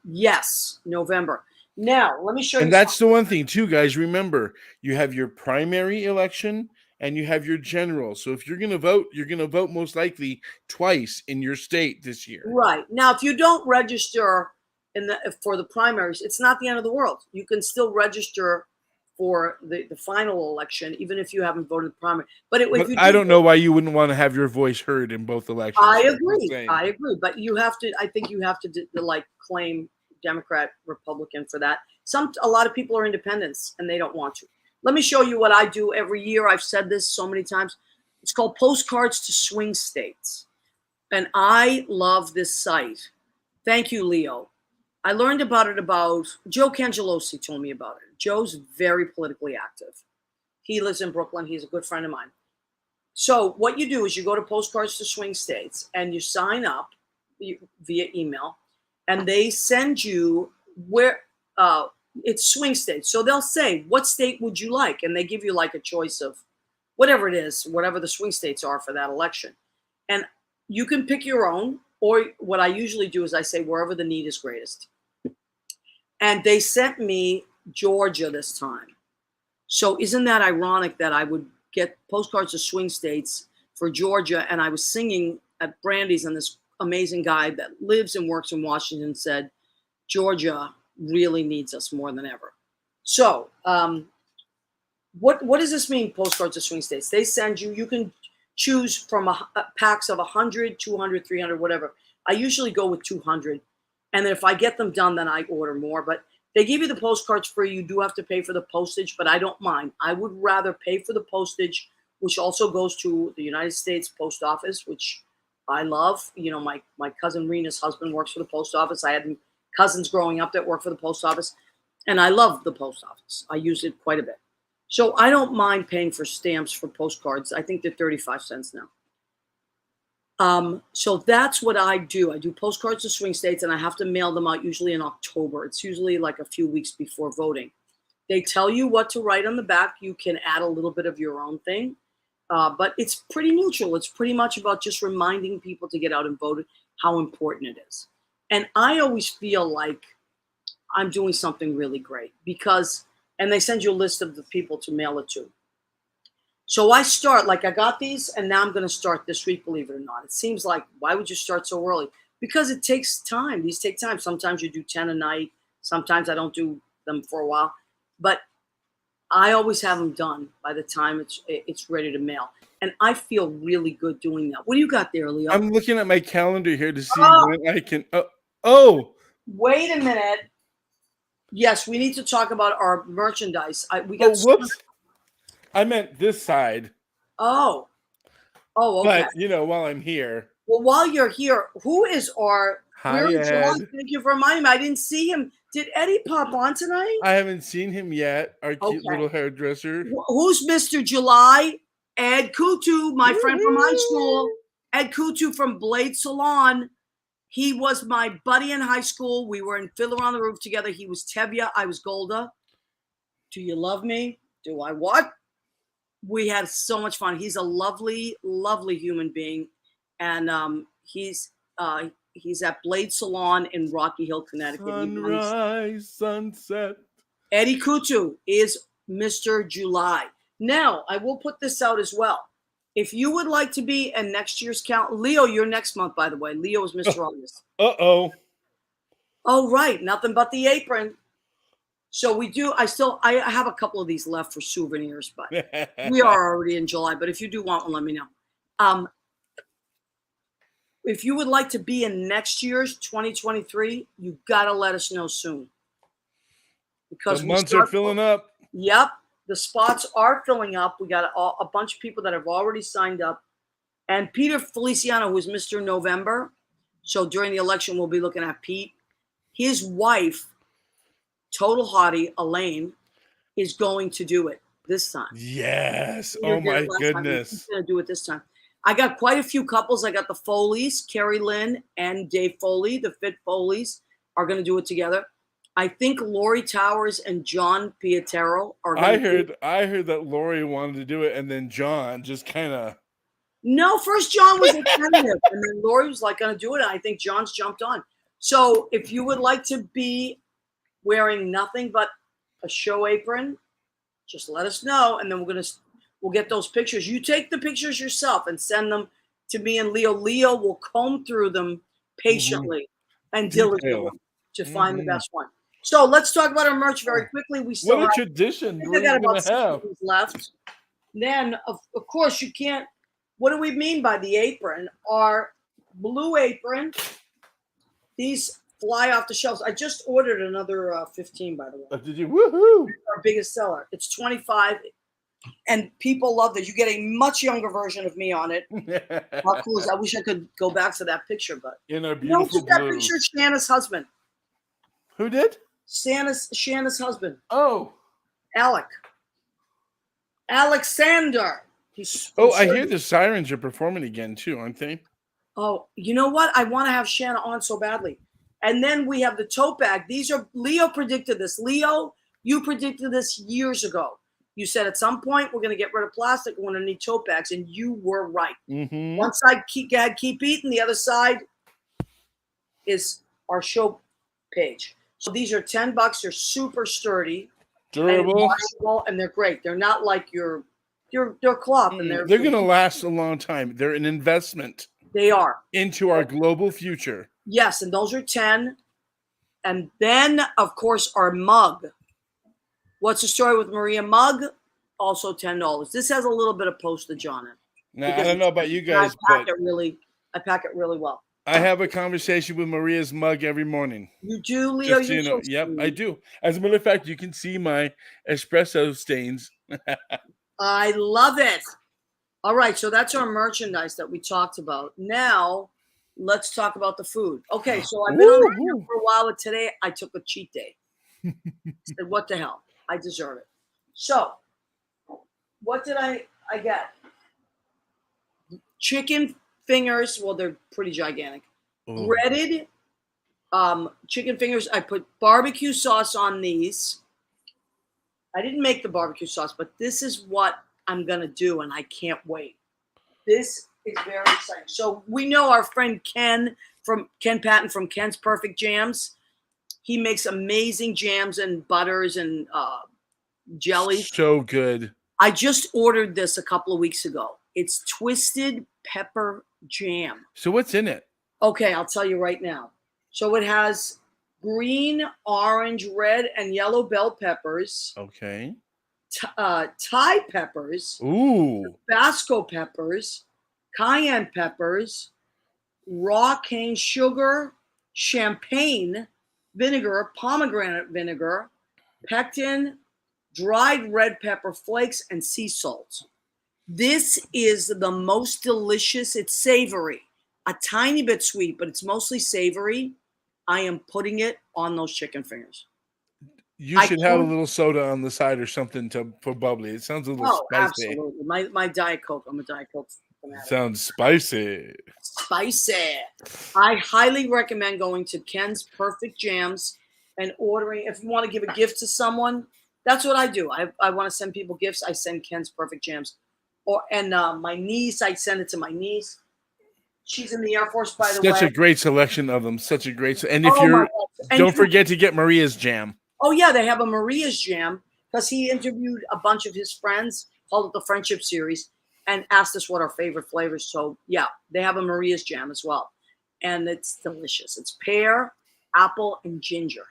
Yes, November. Now, let me show you. And that's the one thing, too, guys. Remember, you have your primary election and you have your general. So if you're going to vote, you're going to vote most likely twice in your state this year. Right. Now, if you don't register for the primaries, it's not the end of the world. You can still register for the final election, even if you haven't voted the primary. But I don't know why you wouldn't want to have your voice heard in both elections. I agree. But you have to. I think you have to claim Democrat, Republican for that. A lot of people are independents and they don't want to. Let me show you what I do every year. I've said this so many times. It's called Postcards to Swing States. And I love this site. Thank you, Leo. I learned about it Joe Cangelosi told me about it. Joe's very politically active. He lives in Brooklyn. He's a good friend of mine. So what you do is you go to Postcards to Swing States and you sign up via email, and they send you where it's swing states. So they'll say, what state would you like? And they give you like a choice of whatever it is, whatever the swing states are for that election. And you can pick your own, or what I usually do is I say wherever the need is greatest. And they sent me Georgia this time. So isn't that ironic that I would get Postcards to Swing States for Georgia, and I was singing at Brandy's, and this amazing guy that lives and works in Washington said, Georgia really needs us more than ever. So what does this mean, Postcards to Swing States? They send you, you can choose from packs of 100, 200, 300, whatever. I usually go with 200. And then if I get them done, then I order more. But they give you the postcards free. You do have to pay for the postage, but I don't mind. I would rather pay for the postage, which also goes to the United States Post Office, which I love. You know, my cousin Rena's husband works for the post office. I had cousins growing up that worked for the post office, and I love the post office. I use it quite a bit. So I don't mind paying for stamps for postcards. I think they're 35 cents now. So that's what I do. I do Postcards to Swing States, and I have to mail them out usually in October. It's usually like a few weeks before voting. They tell you what to write on the back. You can add a little bit of your own thing, but it's pretty neutral. It's pretty much about just reminding people to get out and vote, how important it is. And I always feel like I'm doing something really great because, and they send you a list of the people to mail it to. So I start, like I got these, and now I'm going to start this week, believe it or not. It seems like, why would you start so early? Because it takes time. These take time. Sometimes you do 10 a night. Sometimes I don't do them for a while. But I always have them done by the time it's ready to mail. And I feel really good doing that. What do you got there, Leo? I'm looking at my calendar here to see when I can. Oh, wait a minute. Yes, we need to talk about our merchandise. We got. Whoops. I meant this side. Oh, okay. But, while I'm here. Well, while you're here, who is our... Hi, Ed. Thank you for reminding me. I didn't see him. Did Eddie pop on tonight? I haven't seen him yet. Our cute little hairdresser. Who's Mr. July? Ed Kutu, my friend from high school. Ed Kutu from Blade Salon. He was my buddy in high school. We were in Fiddler on the Roof together. He was Tevye. I was Golda. Do you love me? Do I what? We had so much fun. He's a lovely, lovely human being. And he's at Blade Salon in Rocky Hill, Connecticut. Sunrise, sunset. Eddie Kutu is Mr. July. Now, I will put this out as well. If you would like to be in next year's count, Leo, you're next month, by the way. Leo is Mr. August. Uh-oh. Oh, right. Nothing but the apron. So we do. I have a couple of these left for souvenirs, but we are already in July. But if you do want one, let me know. If you would like to be in next year's 2023, you got to let us know soon. Because the months are filling up. Yep. The spots are filling up. We got a bunch of people that have already signed up. And Peter Feliciano, who is Mr. November. So during the election, we'll be looking at Pete. His wife, total hottie, Elaine, is going to do it this time. Yes. Oh, my goodness. He's going to do it this time. I got quite a few couples. I got the Foleys, Carrie Lynn and Dave Foley, the Fit Foleys, are going to do it together. I think Lori Towers and John Pietero are going to do it. I heard that Lori wanted to do it, and then John just kind of... No, first John was tentative, and then Lori was like going to do it, and I think John's jumped on. So if you would like to be wearing nothing but a show apron, just let us know, and then we'll get those pictures. You take the pictures yourself and send them to me and Leo. Leo will comb through them patiently and diligently to find the best one. So let's talk about our merch very quickly. We still what a tradition. We got about 6 minutes left. Then, of course, you can't. What do we mean by the apron? Our blue apron. These fly off the shelves. I just ordered another 15, by the way. Did you? Woohoo! Our biggest seller. It's 25, and people love this. You get a much younger version of me on it. How cool is that? I wish I could go back to that picture, but In our you know, beautiful took that blue. picture. Shanna's husband. Who did? Shanna's husband. Oh. Alexander. He's Oh, I hear the Sirens are performing again too, aren't they? Oh, you know what? I want to have Shanna on so badly. And then we have the tote bag. These are Leo predicted this. Leo, you predicted this years ago. You said at some point we're going to get rid of plastic. We're going to need tote bags, and you were right. Mm-hmm. One side keep eating. The other side is our show page. So these are $10. They're super sturdy, Durable. and washable, and they're great. They're not like your cloth, and They're going to last a long time. They're an investment. They are. Into our global future. Yes, and those are 10. And then, of course, our mug. What's the story with Maria mug? Also $10. This has a little bit of postage on it. Now, I don't know about you guys, I but pack it really well. I have a conversation with Maria's mug every morning. You do, Leo? Just so you know. Yep, I do. As a matter of fact, you can see my espresso stains. I love it. All right, so that's our merchandise that we talked about. Now, let's talk about the food. Okay, so I've been on the radio for a while, but today I took a cheat day. Said, what the hell? I deserve it. So, what did I get? Chicken fingers. Well, they're pretty gigantic. Ooh. Breaded chicken fingers. I put barbecue sauce on these. I didn't make the barbecue sauce, but this is what I'm going to do, and I can't wait. This is very exciting. So we know our friend Ken Patton from Ken's Perfect Jams. He makes amazing jams and butters and jellies. So good. I just ordered this a couple of weeks ago. It's twisted pepper jam. So what's in it? Okay, I'll tell you right now. So it has green, orange, red, and yellow bell peppers. Okay. Thai peppers. Ooh. Tabasco peppers, cayenne peppers, raw cane sugar, champagne vinegar, pomegranate vinegar, pectin, dried red pepper flakes, and sea salt. This is the most delicious. It's savory, a tiny bit sweet, but it's mostly savory. I am putting it on those chicken fingers. You should have a little soda on the side or something for bubbly. It sounds a little spicy. Absolutely. My Diet Coke. I'm a Diet Coke fanatic. Sounds spicy. Spicy. I highly recommend going to Ken's Perfect Jams and ordering. If you want to give a gift to someone, that's what I do. I want to send people gifts. I send Ken's Perfect Jams. My niece, I send it to my niece. She's in the Air Force, by the way. Such a great selection of them. Such a great. And don't forget to get Maria's jam. Oh, yeah, they have a Maria's Jam because he interviewed a bunch of his friends, called it the Friendship Series, and asked us what our favorite flavors. So, yeah, they have a Maria's Jam as well. And it's delicious. It's pear, apple, and ginger.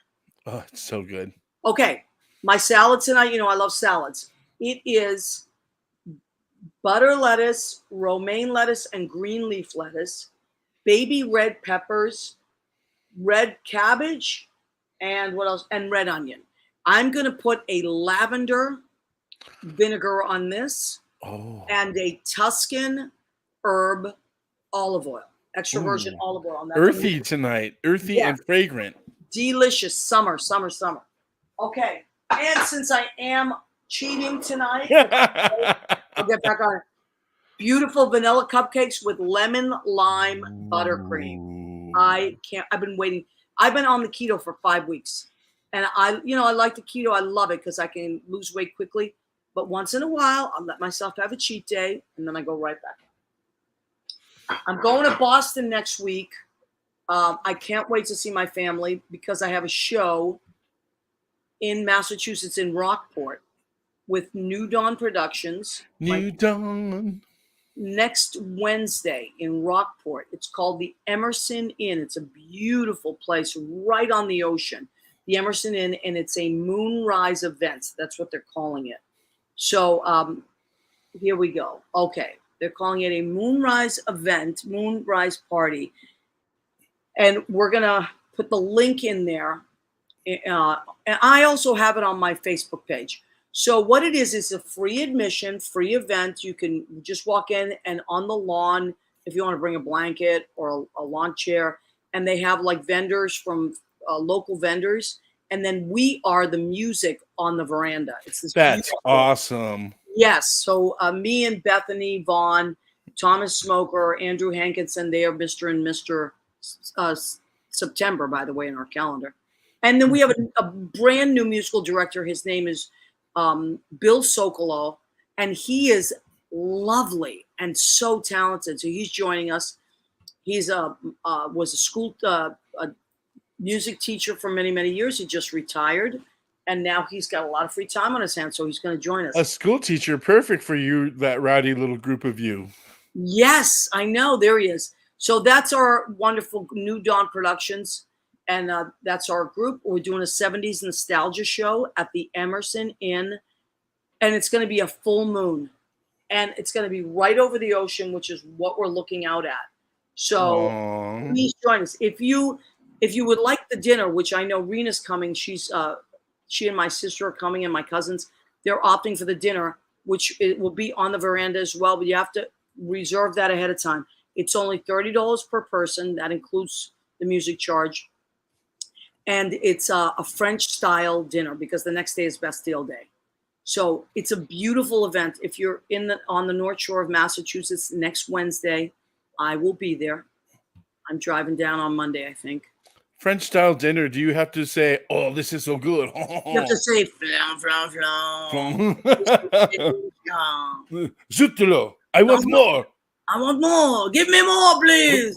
Oh, it's so good. Okay, my salad tonight, I love salads. It is butter lettuce, romaine lettuce, and green leaf lettuce, baby red peppers, red cabbage, and what else? And red onion. I'm going to put a lavender vinegar on this and a Tuscan herb olive oil, extra virgin olive oil on that. Earthy tonight. Earthy and fragrant. Delicious. Summer. Okay. And since I am cheating tonight, I'll get back on it. Beautiful vanilla cupcakes with lemon lime buttercream. I've been waiting. I've been on the keto for 5 weeks, and I like the keto. I love it because I can lose weight quickly. But once in a while, I'll let myself have a cheat day, and then I go right back. I'm going to Boston next week. I can't wait to see my family because I have a show in Massachusetts in Rockport with New Dawn Productions. New Dawn. Next Wednesday in Rockport. It's called the Emerson Inn. It's a beautiful place right on the ocean. The Emerson Inn, and it's a moonrise event. That's what they're calling it. So here we go. Okay. They're calling it a moonrise event, moonrise party. And we're going to put the link in there. And I also have it on my Facebook page. So what it is a free admission, free event. You can just walk in, and on the lawn, if you want to bring a blanket or a lawn chair, and they have like vendors from local vendors. And then we are the music on the veranda. It's this That's beautiful- awesome. Yes. So me and Bethany Vaughn, Thomas Smoker, Andrew Hankinson, they are Mr. and Mr. September, by the way, in our calendar. And then we have a brand new musical director. His name is Bill Sokolow, and he is lovely and so talented. So he's joining us. He's was a school a music teacher for many, many years. He just retired, and now he's got a lot of free time on his hands. So he's going to join us. A school teacher, perfect for you, that rowdy little group of you. Yes, I know. There he is. So that's our wonderful New Dawn Productions. And that's our group. We're doing a 70s nostalgia show at the Emerson Inn. And it's going to be a full moon. And it's going to be right over the ocean, which is what we're looking out at. So Aww. please join us. If you would like the dinner, which I know Rena's coming, she and my sister are coming, and my cousins, they're opting for the dinner, which it will be on the veranda as well. But you have to reserve that ahead of time. It's only $30 per person. That includes the music charge. And it's a French style dinner because the next day is Bastille Day. So it's a beautiful event. If you're on the North Shore of Massachusetts next Wednesday, I will be there. I'm driving down on Monday, I think. French style dinner. Do you have to say, "Oh, this is so good"? You have to say flan, flan, flan. Zut l'eau. I want more. I want more. Give me more, please.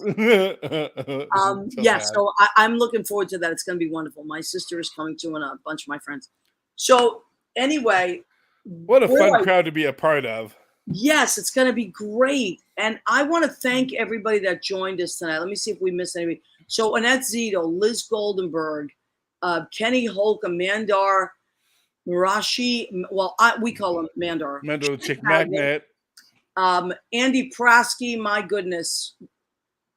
So I'm looking forward to that. It's going to be wonderful. My sister is coming too, and a bunch of my friends. So anyway, what a fun crowd to be a part of. Yes, it's going to be great. And I want to thank everybody that joined us tonight. Let me see if we missed anybody. So Annette Zito, Liz Goldenberg, Kenny Holcomb, Mandar Marashi. Well, we call him Mandar. Mandar the Chick Magnet. Andy Prasky, my goodness.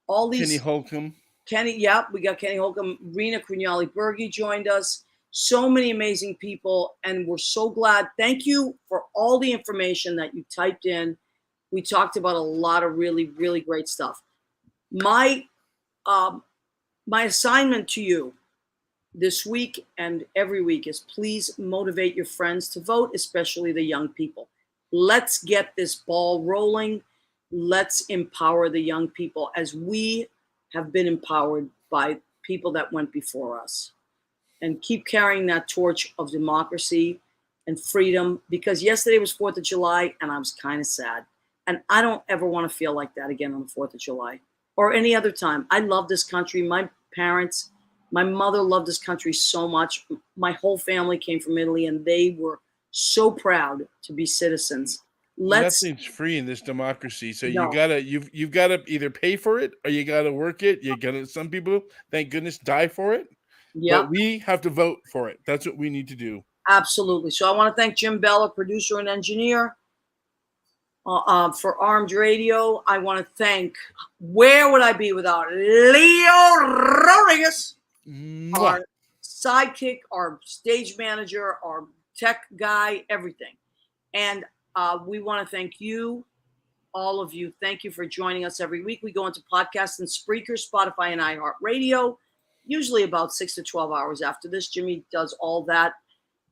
All these. Kenny Holcomb. We got Kenny Holcomb. Rena Crugnali-Bergy joined us. So many amazing people, and we're so glad. Thank you for all the information that you typed in. We talked about a lot of really, really great stuff. My assignment to you this week and every week is please motivate your friends to vote, especially the young people. Let's get this ball rolling. Let's empower the young people as we have been empowered by people that went before us. And keep carrying that torch of democracy and freedom, because yesterday was 4th of July and I was kind of sad. And I don't ever want to feel like that again on the 4th of July or any other time. I love this country. My parents, my mother loved this country so much. My whole family came from Italy, and they were so proud to be citizens. Nothing's free in this democracy, so you've gotta either pay for it or you gotta work it. Some people, thank goodness, die for it. Yeah, we have to vote for it. That's what we need to do. Absolutely. So I want to thank Jim Bella, producer and engineer, for Armed Radio. I want to thank. Where would I be without Leo Rodriguez, our sidekick, our stage manager, our tech guy, everything. And we want to thank you, all of you. Thank you for joining us every week. We go into podcasts and Spreaker, Spotify, and iHeartRadio, usually about 6 to 12 hours after this. Jimmy does all that.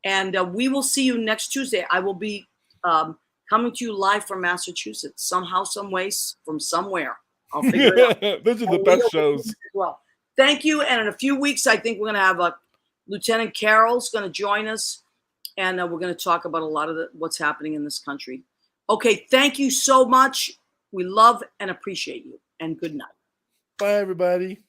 And we will see you next Tuesday. I will be coming to you live from Massachusetts, somehow, some ways, from somewhere. I'll figure it out. Those are the best shows. As well. Thank you. And in a few weeks, I think we're going to have Lieutenant Carroll's going to join us. And we're going to talk about a lot of what's happening in this country. Okay, thank you so much. We love and appreciate you. And good night. Bye, everybody.